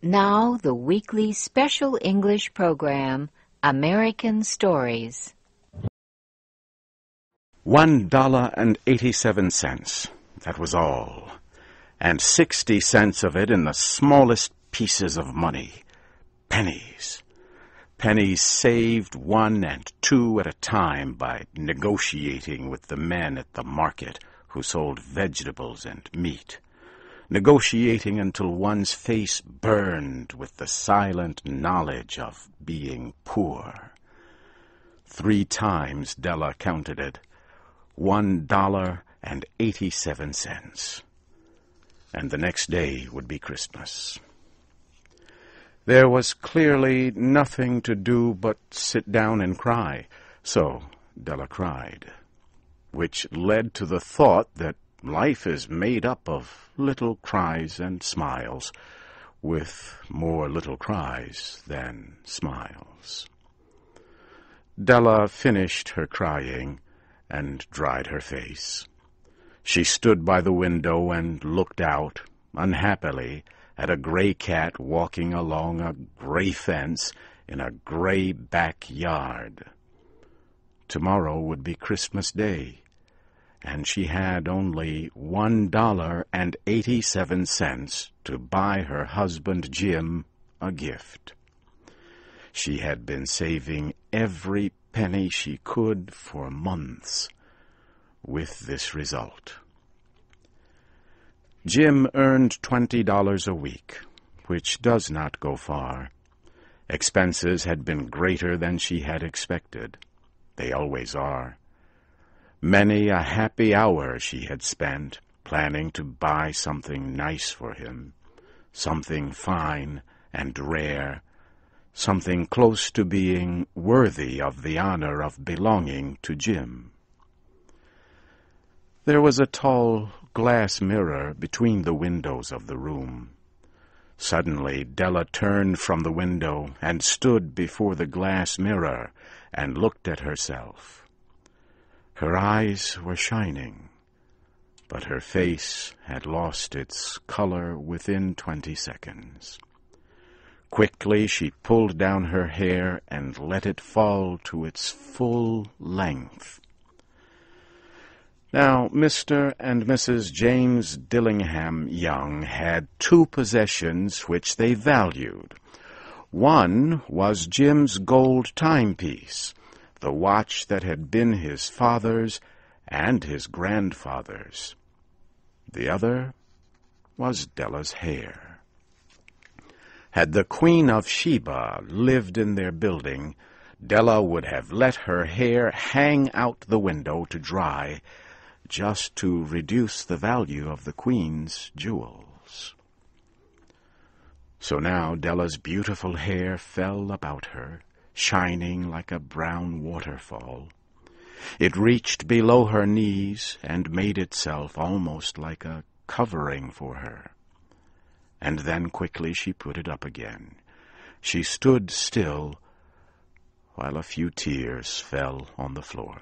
Now the weekly special English program, American Stories. $1.87. That was all. And 60 cents of it in the smallest pieces of money. Pennies. Pennies saved 1 and 2 at a time by negotiating with the men at the market who sold vegetables and meat. Negotiating until one's face burned with the silent knowledge of being poor. 3 times Della counted it. $1.87. And the next day would be Christmas. There was clearly nothing to do but sit down and cry, so Della cried, which led to the thought that life is made up of little cries and smiles, with more little cries than smiles. Della finished her crying and dried her face. She stood by the window and looked out, unhappily, at a gray cat walking along a gray fence in a gray backyard. Tomorrow would be Christmas Day, and she had only $1.87 to buy her husband Jim a gift. She had been saving every penny she could for months, with this result. Jim earned $20 a week, which does not go far. Expenses had been greater than she had expected. They always are. Many a happy hour she had spent planning to buy something nice for him, something fine and rare, something close to being worthy of the honor of belonging to Jim. There was a tall glass mirror between the windows of the room. Suddenly Della turned from the window and stood before the glass mirror and looked at herself. Her eyes were shining, but her face had lost its color within 20 seconds. Quickly she pulled down her hair and let it fall to its full length. Now, Mr. and Mrs. James Dillingham Young had 2 possessions which they valued. One was Jim's gold timepiece, the watch that had been his father's and his grandfather's. The other was Della's hair. Had the Queen of Sheba lived in their building, Della would have let her hair hang out the window to dry, just to reduce the value of the Queen's jewels. So now Della's beautiful hair fell about her, shining like a brown waterfall. It reached below her knees and made itself almost like a covering for her. And then quickly she put it up again. She stood still while a few tears fell on the floor.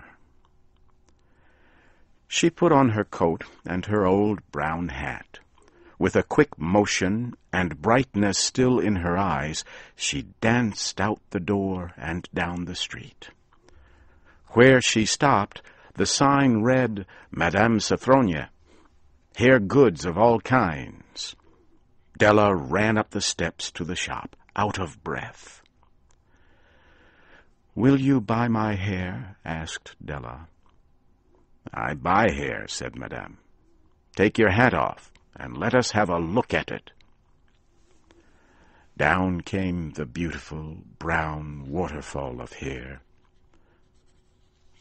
She put on her coat and her old brown hat. With a quick motion and brightness still in her eyes, she danced out the door and down the street. Where she stopped, the sign read, Madame Sophronia, hair goods of all kinds. Della ran up the steps to the shop, out of breath. "Will you buy my hair?" asked Della. "I buy hair," said Madame. "Take your hat off, and let us have a look at it." Down came the beautiful brown waterfall of hair.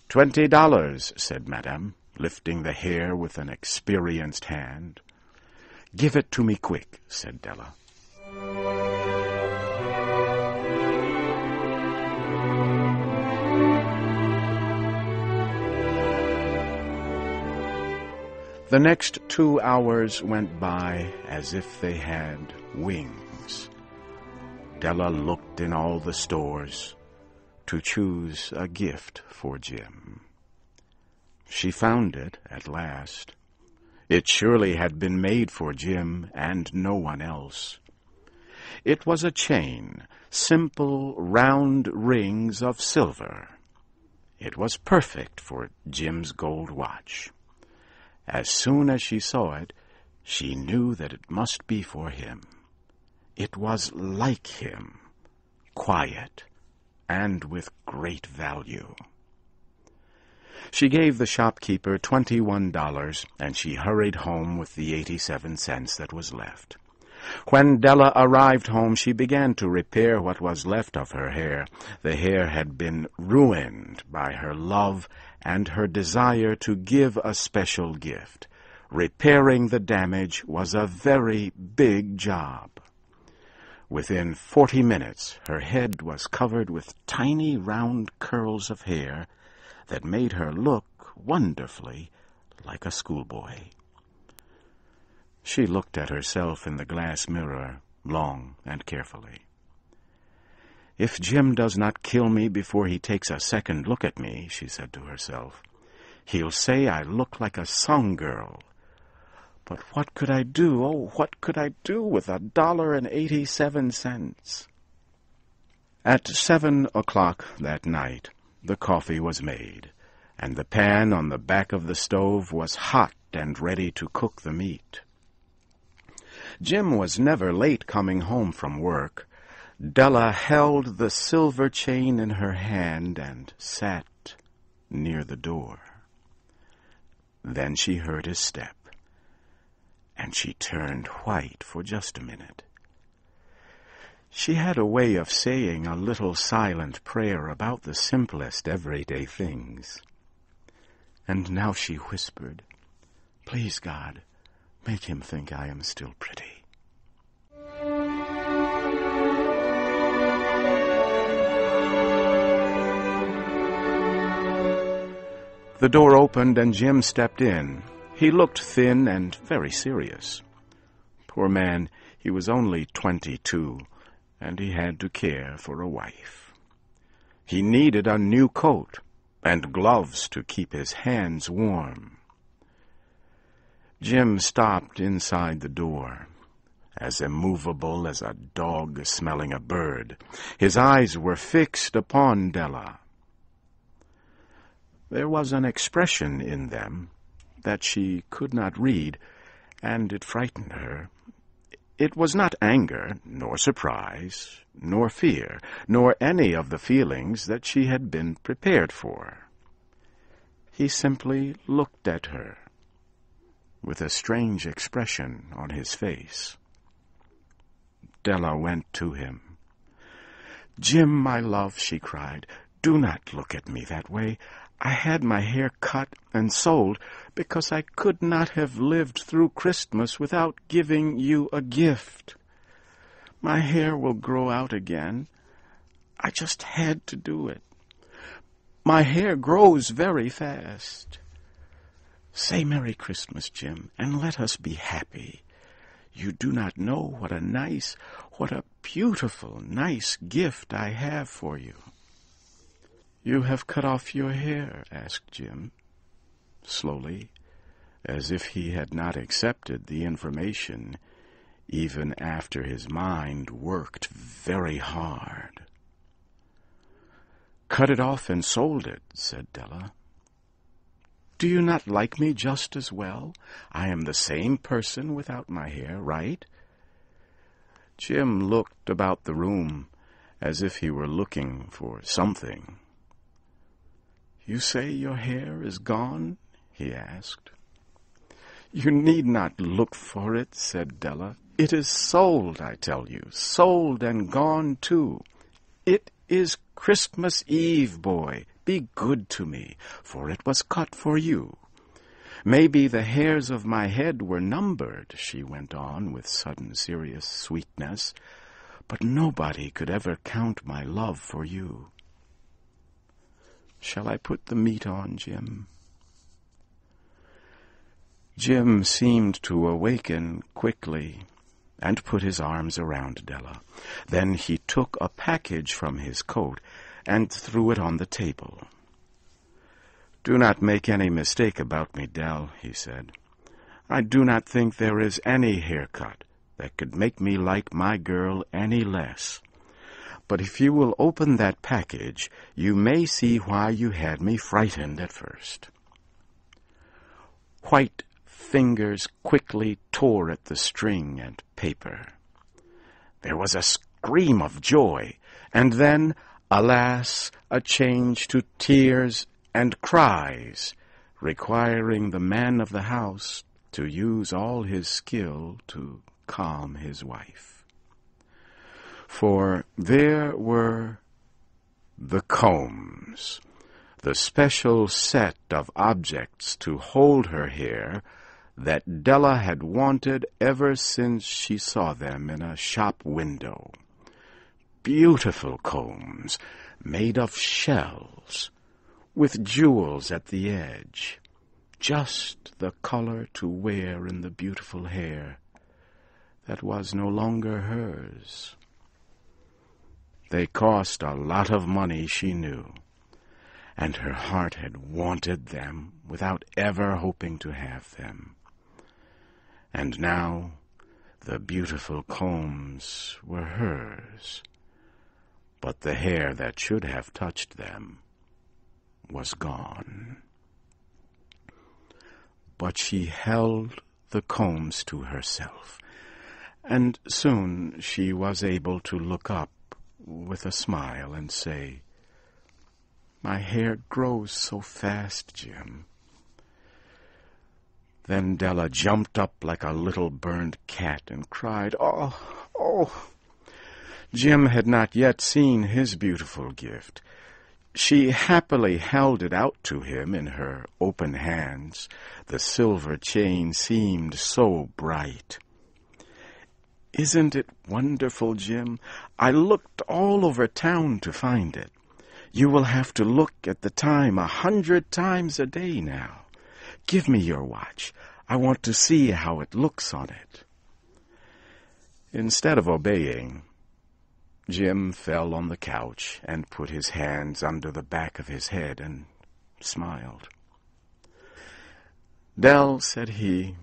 $20, said Madame, lifting the hair with an experienced hand. "Give it to me quick," said Della. The next 2 hours went by as if they had wings. Della looked in all the stores to choose a gift for Jim. She found it at last. It surely had been made for Jim and no one else. It was a chain, simple round rings of silver. It was perfect for Jim's gold watch. As soon as she saw it, she knew that it must be for him. It was like him, quiet, and with great value. She gave the shopkeeper $21, and she hurried home with the 87 cents that was left. When Della arrived home, she began to repair what was left of her hair. The hair had been ruined by her love and her desire to give a special gift. Repairing the damage was a very big job. Within 40 minutes, her head was covered with tiny round curls of hair that made her look wonderfully like a schoolboy. She looked at herself in the glass mirror long and carefully. "If Jim does not kill me before he takes a second look at me," she said to herself, "he'll say I look like a song girl. But what could I do? Oh, what could I do with $1.87? At 7 o'clock that night, the coffee was made, and the pan on the back of the stove was hot and ready to cook the meat. Jim was never late coming home from work. Della held the silver chain in her hand and sat near the door. Then she heard his step, and she turned white for just a minute. She had a way of saying a little silent prayer about the simplest everyday things. And now she whispered, "Please, God, make him think I am still pretty." The door opened and Jim stepped in. He looked thin and very serious. Poor man, he was only 22, and he had to care for a wife. He needed a new coat and gloves to keep his hands warm. Jim stopped inside the door, as immovable as a dog smelling a bird. His eyes were fixed upon Della. There was an expression in them that she could not read, and it frightened her. It was not anger, nor surprise, nor fear, nor any of the feelings that she had been prepared for. He simply looked at her, with a strange expression on his face. Della went to him. "Jim, my love," she cried, "do not look at me that way. I had my hair cut and sold because I could not have lived through Christmas without giving you a gift. My hair will grow out again. I just had to do it. My hair grows very fast. Say Merry Christmas, Jim, and let us be happy. You do not know what a beautiful, nice gift I have for you." "You have cut off your hair?" asked Jim, slowly, as if he had not accepted the information, even after his mind worked very hard. "Cut it off and sold it," said Della. "Do you not like me just as well? I am the same person without my hair, right?" Jim looked about the room as if he were looking for something. "You say your hair is gone?" he asked. "You need not look for it," said Della. "It is sold, I tell you, sold and gone too. It is Christmas Eve, boy. Be good to me, for it was cut for you. Maybe the hairs of my head were numbered," she went on with sudden serious sweetness, "but nobody could ever count my love for you. Shall I put the meat on, Jim?" Jim seemed to awaken quickly and put his arms around Della. Then he took a package from his coat and threw it on the table. "Do not make any mistake about me, Dell," he said. "I do not think there is any haircut, that could make me like my girl any less. But if you will open that package, you may see why you had me frightened at first." White fingers quickly tore at the string and paper. There was a scream of joy, and then, alas, a change to tears and cries, requiring the man of the house to use all his skill to calm his wife. For there were the combs, the special set of objects to hold her hair that Della had wanted ever since she saw them in a shop window. Beautiful combs made of shells, with jewels at the edge, just the color to wear in the beautiful hair that was no longer hers. They cost a lot of money, she knew, and her heart had wanted them without ever hoping to have them. And now the beautiful combs were hers, but the hair that should have touched them was gone. But she held the combs to herself, and soon she was able to look up with a smile and say, "My hair grows so fast, Jim." Then Della jumped up like a little burned cat and cried, "Oh, oh!" Jim had not yet seen his beautiful gift. She happily held it out to him in her open hands. The silver chain seemed so bright. "Isn't it wonderful, Jim? I looked all over town to find it. You will have to look at the time 100 times a day now. Give me your watch. I want to see how it looks on it." Instead of obeying, Jim fell on the couch and put his hands under the back of his head and smiled. "Dell," said he,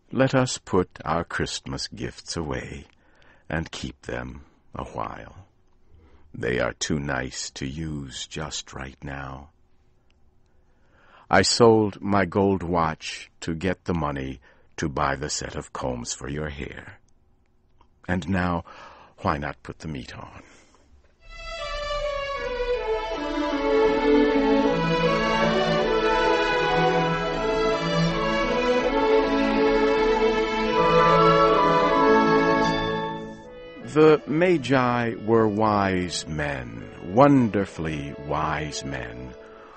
"let us put our Christmas gifts away and keep them a while. They are too nice to use just right now. I sold my gold watch to get the money to buy the set of combs for your hair. And now, why not put the meat on?" The Magi were wise men, wonderfully wise men,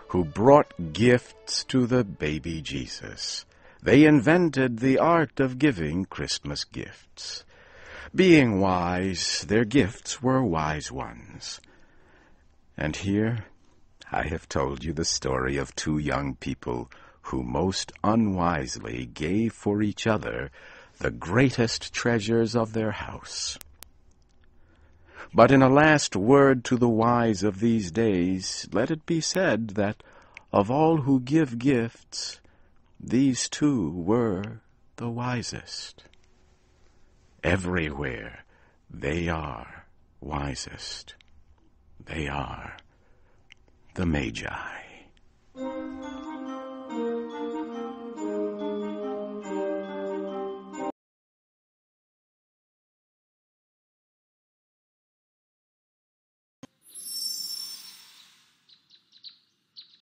who brought gifts to the baby Jesus. They invented the art of giving Christmas gifts. Being wise, their gifts were wise ones. And here I have told you the story of two young people who most unwisely gave for each other the greatest treasures of their house. But in a last word to the wise of these days, let it be said that of all who give gifts, these two were the wisest. Everywhere they are wisest. They are the Magi.